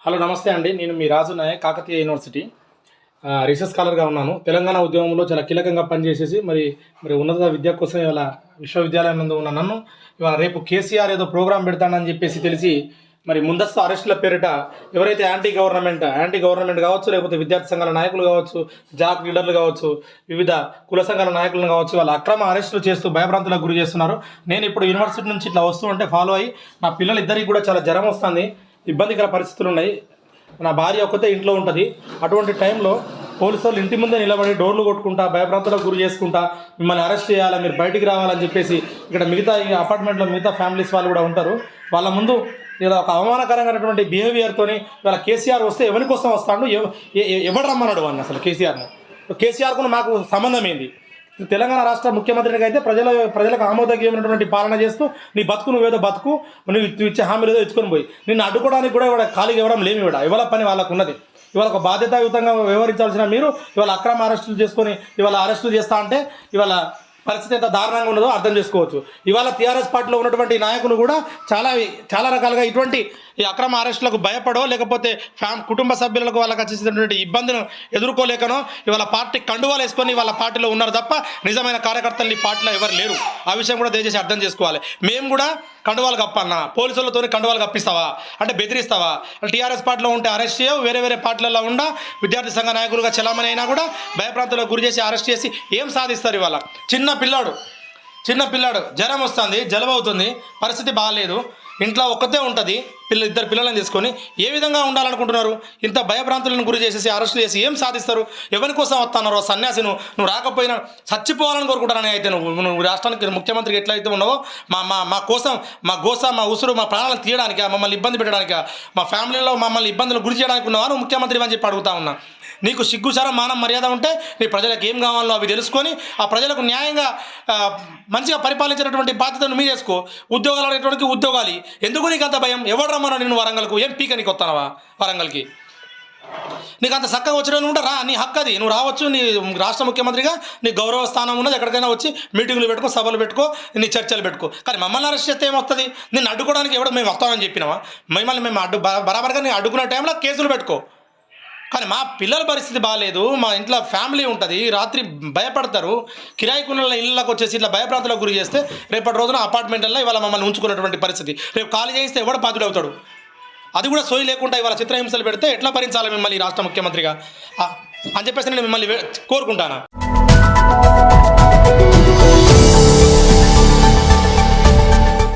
Hello నమస్తే అండి. నేను మీ రాజు నాయక్, కాకతీయ యూనివర్సిటీ రీసెర్చ్ స్కాలర్గా ఉన్నాను. తెలంగాణ ఉద్యమంలో చాలా కీలకంగా పనిచేసేసి మరి ఉన్నత విద్య కోసం ఇవాళ విశ్వవిద్యాలయం నందు ఉన్న నన్ను ఇవాళ రేపు కేసీఆర్ ఏదో ప్రోగ్రాం పెడతానని చెప్పేసి తెలిసి మరి ముందస్తు అరెస్టుల పేరిట ఎవరైతే యాంటీ గవర్నమెంట్ కావచ్చు, లేకపోతే విద్యార్థి సంఘాల నాయకులు కావచ్చు, జాబ్ లీడర్లు కావచ్చు, వివిధ కుల సంఘాల నాయకులను కావచ్చు, వాళ్ళ అక్రమ అరెస్టులు చేస్తూ భయభ్రాంతులకు గురి చేస్తున్నారు. నేను ఇప్పుడు యూనివర్సిటీ నుంచి ఇట్లా వస్తూ ఉంటే ఫాలో అయ్యి నా పిల్లలిద్దరికి కూడా చాలా జ్వరం వస్తుంది, ఇబ్బందికర పరిస్థితులు ఉన్నాయి. నా భార్య ఒక్కతే ఇంట్లో ఉంటుంది. అటువంటి టైంలో పోలీసు వాళ్ళు ఇంటి ముందే నిలబడి డోర్లు కొట్టుకుంటా భయభ్రాంతులకు గురి చేసుకుంటా మిమ్మల్ని అరెస్ట్ చేయాలి, మీరు బయటికి రావాలని చెప్పేసి ఇక్కడ మిగతా ఈ అపార్ట్మెంట్లో మిగతా ఫ్యామిలీస్ వాళ్ళు కూడా ఉంటారు. వాళ్ళ ముందు ఇలా ఒక అవమానకరమైనటువంటి బిహేవియర్తోని ఇవాళ కేసీఆర్ వస్తే ఎవరి కోసం వస్తాడు, ఎవడు రమ్మన్నాడు అని అసలు కేసీఆర్కు మాకు సంబంధం ఏంది? తెలంగాణ రాష్ట్ర ముఖ్యమంత్రికి అయితే ప్రజలకు ఆమోదయోగ్యమైనటువంటి పాలన చేస్తూ నీ బతుకు నువ్వేదో బతుకు, నువ్వు ఇచ్చే హామీలు ఏదో ఇచ్చుకొని పోయి నిన్ను అడ్డుకోవడానికి కూడా ఇవాళ ఖాళీగా ఇవ్వడం లేమి. ఇవాళ పని వాళ్ళకు ఉన్నది. ఇవాళ ఒక బాధ్యతాయుతంగా వ్యవహరించాల్సిన మీరు ఇవాళ అక్రమ అరెస్టులు చేసుకొని ఇవాళ అరెస్టులు చేస్తా అంటే ఇవాళ పరిస్థితి ఎంత దారుణంగా ఉన్నదో అర్థం చేసుకోవచ్చు. ఇవాళ టీఆర్ఎస్ పార్టీలో ఉన్నటువంటి నాయకులు కూడా చాలా రకాలుగా ఇటువంటి ఈ అక్రమ అరెస్టులకు భయపడో లేకపోతే కుటుంబ సభ్యులకు వాళ్ళకి వచ్చేసినటువంటి ఇబ్బందులను ఎదుర్కోలేకనో ఇవాళ పార్టీ కండువాలు వేసుకొని వాళ్ళ పార్టీలో ఉన్నారు తప్ప నిజమైన కార్యకర్తలు ఈ పార్టీలో ఎవరు లేరు. ఆ విషయం కూడా దయచేసి అర్థం చేసుకోవాలి. మేము కూడా కండువాలు కప్పన్నా, పోలీసులతో కండువాలు కప్పిస్తావా అంటే బెదిరిస్తావా? టీఆర్ఎస్ పార్టీలో ఉంటే అరెస్ట్ చేయవు, వేరే పార్టీలలో ఉండా విద్యార్థి సంఘ నాయకులుగా చలామణి అయినా కూడా భయప్రాంతాలకు గురి చేసి అరెస్ట్ చేసి ఏం సాధిస్తారు? ఇవాళ చిన్న పిల్లాడు జ్వరం వస్తుంది, జలుబు అవుతుంది, పరిస్థితి బాగాలేదు, ఇంట్లో ఒక్కతే ఉంటుంది, ఇద్దరు పిల్లలను తీసుకొని ఏ విధంగా ఉండాలనుకుంటున్నారు? ఇంత భయభ్రాంతులను గురి చేసేసి అరెస్టులు చేసి ఏం సాధిస్తారు? ఎవరి కోసం వస్తున్నారు? సన్యాసి నువ్వు రాకపోయినా చచ్చిపోవాలని కోరుకుంటారని అయితే నువ్వు రాష్ట్రానికి ముఖ్యమంత్రికి ఎట్లయితే ఉన్నావో మా కోసం మా గోస మా ఉసురు మా ప్రాణాలను తీయడానికి, మమ్మల్ని ఇబ్బంది పెట్టడానికి, మా ఫ్యామిలీలో మమ్మల్ని ఇబ్బందులు గురి చేయడానికి ఉన్నావా నువ్వు ముఖ్యమంత్రి అని చెప్పి అడుగుతా ఉన్నా. నీకు సిగ్గుసారం మానం మర్యాద ఉంటే నీ ప్రజలకు ఏం కావాలో అవి తెలుసుకొని ఆ ప్రజలకు న్యాయంగా మంచిగా పరిపాలించేటటువంటి బాధ్యతను మీ చేసుకో. ఉద్యోగాలు అనేటువంటి ఉద్యోగాలు ఎందుకు నీకు అంత భయం? ఎవరు రమ్మన్నా నేను వరంగల్కు? ఏం పీక నీకు వస్తానవా వరంగల్కి? నీకు అంత చక్కగా వచ్చిన ఉంటే రా, నీ హక్కు అది, నువ్వు రావచ్చు. నీ రాష్ట్ర ముఖ్యమంత్రిగా నీ గౌరవ స్థానం ఉన్నది, ఎక్కడికైనా వచ్చి మీటింగ్లు పెట్టుకో, సభలు పెట్టుకో, నీ చర్చలు పెట్టుకో. కానీ మమ్మల్ని అరెస్ట్ చేస్తే ఏమొస్తుంది? నిన్ను అడ్డుకోవడానికి ఎవడో మేము వస్తామని చెప్పినావా? మేము బరాబర్గా నీ అడ్డుకునే టైంలో కేసులు పెట్టుకో. కానీ మా పిల్లల పరిస్థితి బాగాలేదు, మా ఇంట్లో ఫ్యామిలీ ఉంటుంది, రాత్రి భయపడతారు, కిరాయి కొనుల ఇళ్ళకి వచ్చేసి ఇట్లా భయప్రాంతాలకు గురి చేస్తే రేపటి రోజున అపార్ట్మెంట్లో ఇవాళ మమ్మల్ని ఉంచుకున్నటువంటి పరిస్థితి. రేపు ఖాళీ చేయిస్తే ఎవడు బాధ్యుడు అవుతాడు? అది కూడా సోయి లేకుండా ఇవాళ చిత్రహింసలు పెడితే ఎట్లా భరించాలి మిమ్మల్ని రాష్ట్ర ముఖ్యమంత్రిగా అని చెప్పేసి నేను మిమ్మల్ని కోరుకుంటాను.